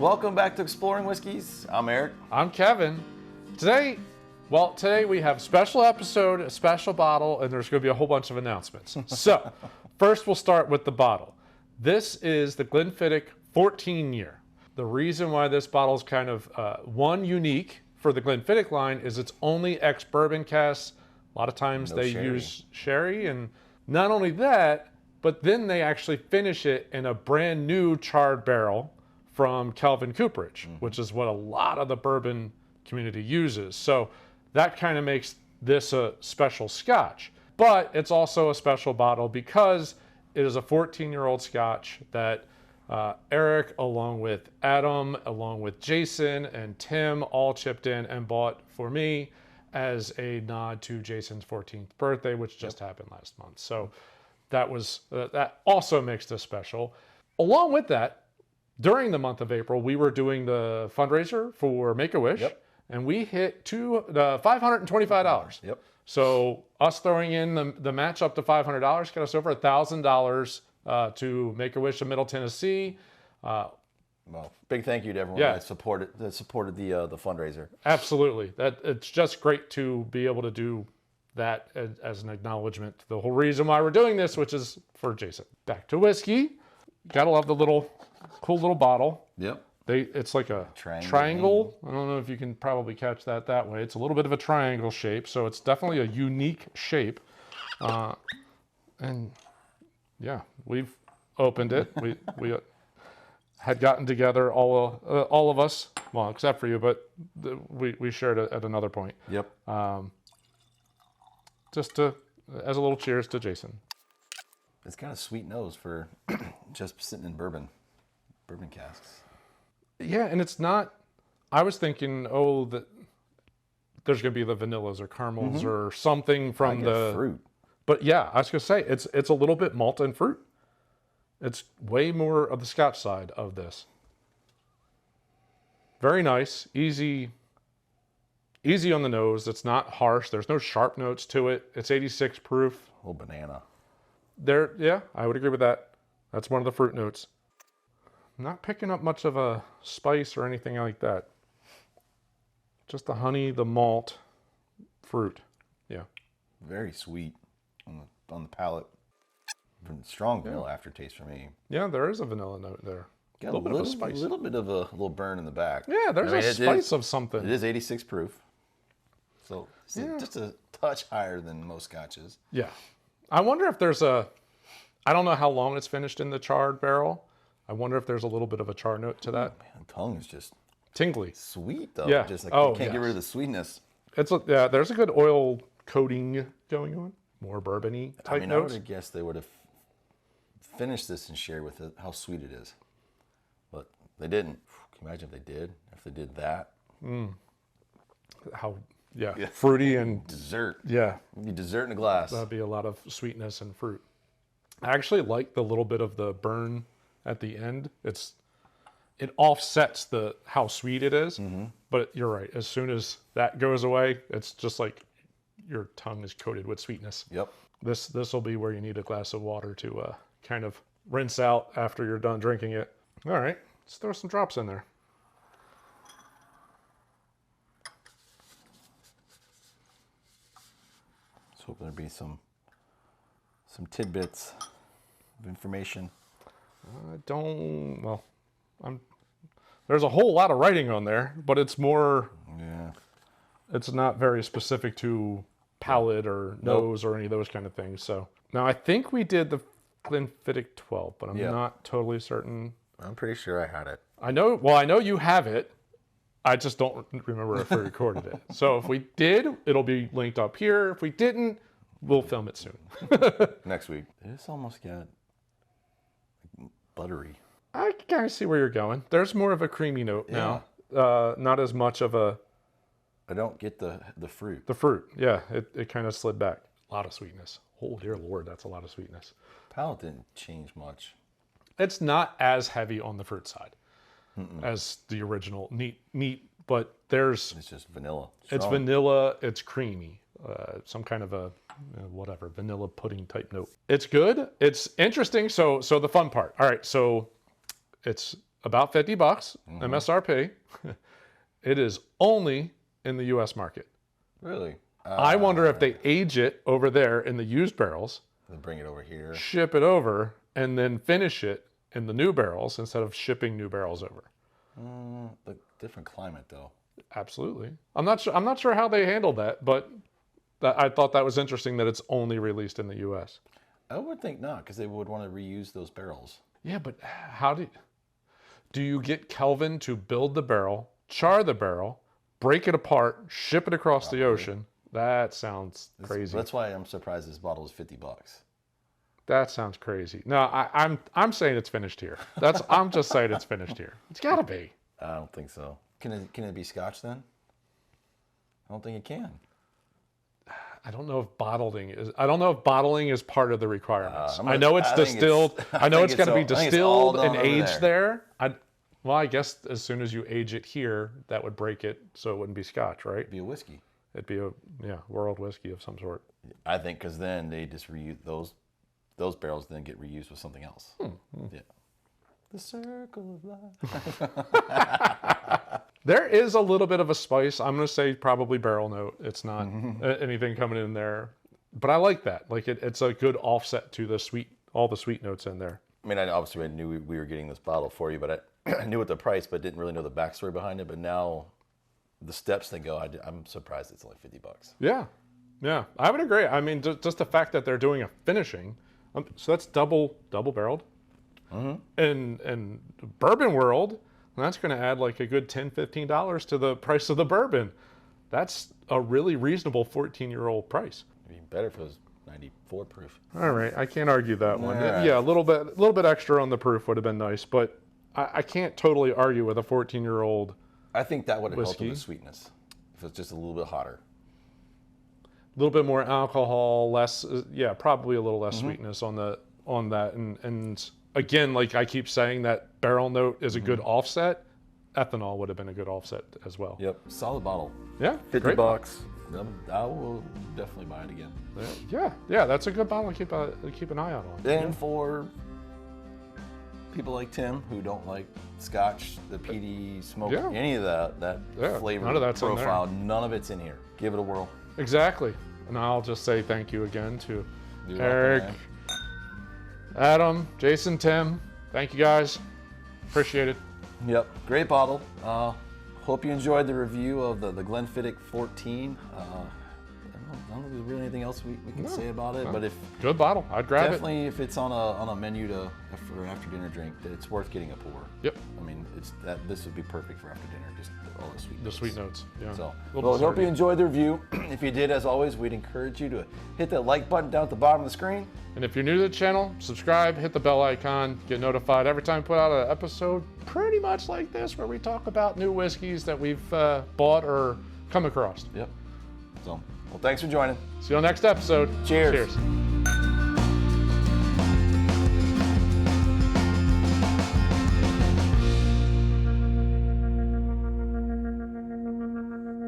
Welcome back to Exploring Whiskeys. I'm Eric. I'm Kevin. Today we have a special episode, a special bottle, and there's going to be a whole bunch of announcements. So, first we'll start with the bottle. This is the Glenfiddich 14 year. The reason why this bottle is kind of unique for the Glenfiddich line is it's only ex-Bourbon casks. A lot of times they use sherry, and not only that, but then they actually finish it in a brand new charred barrel from Kelvin Cooperage, which is what a lot of the bourbon community uses. So that kind of makes this a special Scotch. But it's also a special bottle because it is a 14-year-old Scotch that Eric, along with Adam, along with Jason and Tim, all chipped in and bought for me as a nod to Jason's 14th birthday, which just happened last month. So that also makes this special. Along with that, during the month of April, we were doing the fundraiser for Make-A-Wish, and we hit $525. Yep. So us throwing in the match up to $500 got us over $1,000 to Make-A-Wish of Middle Tennessee. Well, big thank you to everyone that supported the fundraiser. Absolutely. It's just great to be able to do that as an acknowledgement to the whole reason why we're doing this, which is for Jason. Back to whiskey. Gotta love the cool little bottle. Yep. It's like a triangle. I don't know if you can probably catch that way. It's a little bit of a triangle shape, so it's definitely a unique shape. And yeah, we've opened it. We had gotten together, all of us, well, except for you, but we shared it at another point. Yep. Just as a little cheers to Jason. It's got a sweet nose for just sitting in bourbon casks. Yeah, and it's not. I was thinking, that there's going to be the vanillas or caramels or something from the fruit. But yeah, I was going to say it's a little bit malt and fruit. It's way more of the Scotch side of this. Very nice, easy on the nose. It's not harsh. There's no sharp notes to it. It's 86 proof. Oh, banana. I would agree with that. That's one of the fruit notes. Not picking up much of a spice or anything like that. Just the honey, the malt, fruit. Yeah. Very sweet on the palate. Strong vanilla aftertaste for me. Yeah, there is a vanilla note there. Got a little bit of a spice. A little bit of a little burn in the back. Yeah, there's a spice of something. It is 86 proof. So it's just a touch higher than most Scotches. Yeah. I wonder if there's I don't know how long it's finished in the charred barrel. I wonder if there's a little bit of a char note to that. Man, the tongue is just tingly. Sweet though. Yeah. Just like you can't get rid of the sweetness. There's a good oil coating going on. More bourbon-y type notes. I would have guessed they would have finished this and shared with it how sweet it is. But they didn't. Can you imagine if they did? If they did that? Fruity and dessert. Yeah. It'd be dessert in a glass. That'd be a lot of sweetness and fruit. I actually like the little bit of the burn at the end. It offsets how sweet it is. But you're right. As soon as that goes away, it's just like your tongue is coated with sweetness. Yep. This will be where you need a glass of water to kind of rinse out after you're done drinking it. All right, let's throw some drops in there. Let's hope there'll be some tidbits of information. There's a whole lot of writing on there, but it's more. Yeah. It's not very specific to palate or nose or any of those kind of things. So now I think we did the Glenfiddich 12, but I'm not totally certain. I'm pretty sure I had it. I know you have it. I just don't remember if we recorded it. So if we did, it'll be linked up here. If we didn't, we'll film it soon. Next week. This almost got buttery. I kind of see where you're going. There's more of a creamy note now. Not as much of a. I don't get the fruit. The fruit, yeah. It kind of slid back. A lot of sweetness. Oh dear Lord, that's a lot of sweetness. Palate didn't change much. It's not as heavy on the fruit side as the original neat, but it's just vanilla. It's vanilla. It's creamy. Some kind of a vanilla pudding type note. It's good. It's interesting. So the fun part. All right. So it's about $50 MSRP. It is only in the U.S. market. Really? I wonder if they age it over there in the used barrels, Then bring it over here. ship it over, and then finish it in the new barrels instead of shipping new barrels over. The different climate, though. Absolutely. I'm not sure how they handled that, but I thought that was interesting that it's only released in the U.S. I would think not, because they would want to reuse those barrels. Yeah, but how do you get Kelvin to build the barrel, char the barrel, break it apart, ship it across the ocean? That sounds crazy. That's why I'm surprised this bottle is $50. That sounds crazy. No, I'm saying it's finished here. I'm just saying it's finished here. It's got to be. I don't think so. Can it be Scotch then? I don't think it can. I don't know if bottling is part of the requirements. I know it's I think distilled. I know it's going to be distilled and over aged there. Well, I guess as soon as you age it here, that would break it, so it wouldn't be Scotch, right? It'd be a whiskey. It'd be a world whiskey of some sort. I think because then they just reuse those barrels, then get reused with something else. Yeah. The circle of life. There is a little bit of a spice. I'm going to say probably barrel note. It's not anything coming in there, but I like that. Like it's a good offset to all the sweet notes in there. I mean, obviously I knew we were getting this bottle for you, but I knew what the price, but didn't really know the backstory behind it. But now, the steps they go, I'm surprised it's only $50. Yeah, I would agree. I mean, just the fact that they're doing a finishing, so that's double barreled. In bourbon world, that's going to add like a good $10-15 to the price of the bourbon. That's a really reasonable 14-year-old price. It'd be better if it was 94 proof. All right, I can't argue that one. Right. Yeah, a little bit extra on the proof would have been nice, but I can't totally argue with a 14-year-old. I think that would have helped whiskey. with the sweetness if it's just a little bit hotter. A little bit more alcohol, less, probably a little less sweetness on that. And again, like I keep saying, that barrel note is a good offset. Ethanol would have been a good offset as well. Yep, solid bottle. Yeah, $50. I will definitely buy it again. Yeah, that's a good bottle to keep an eye out on. And for people like Tim who don't like Scotch, the peaty smoke, any of that flavor none of that's profile, none of it's in here. Give it a whirl. Exactly. And I'll just say thank you again to You're Eric, welcome, Adam, Jason, Tim. Thank you guys. Appreciate it. Yep, great bottle. Hope you enjoyed the review of the Glenfiddich 14. I don't think there's really anything else we can say about it, but if Good bottle. I'd grab it. definitely if it's on a menu for after dinner drink, it's worth getting a pour. Yep. I mean, this would be perfect for after dinner. Just all the sweet. The sweet notes. Yeah. So, Little well, I hope you desserty. enjoyed the review. If you did, as always, we'd encourage you to hit that like button down at the bottom of the screen. And if you're new to the channel, subscribe, hit the bell icon, get notified every time we put out an episode pretty much like this, where we talk about new whiskeys that we've bought or come across. Yep. So, well, thanks for joining. See you on the next episode. Cheers. Cheers.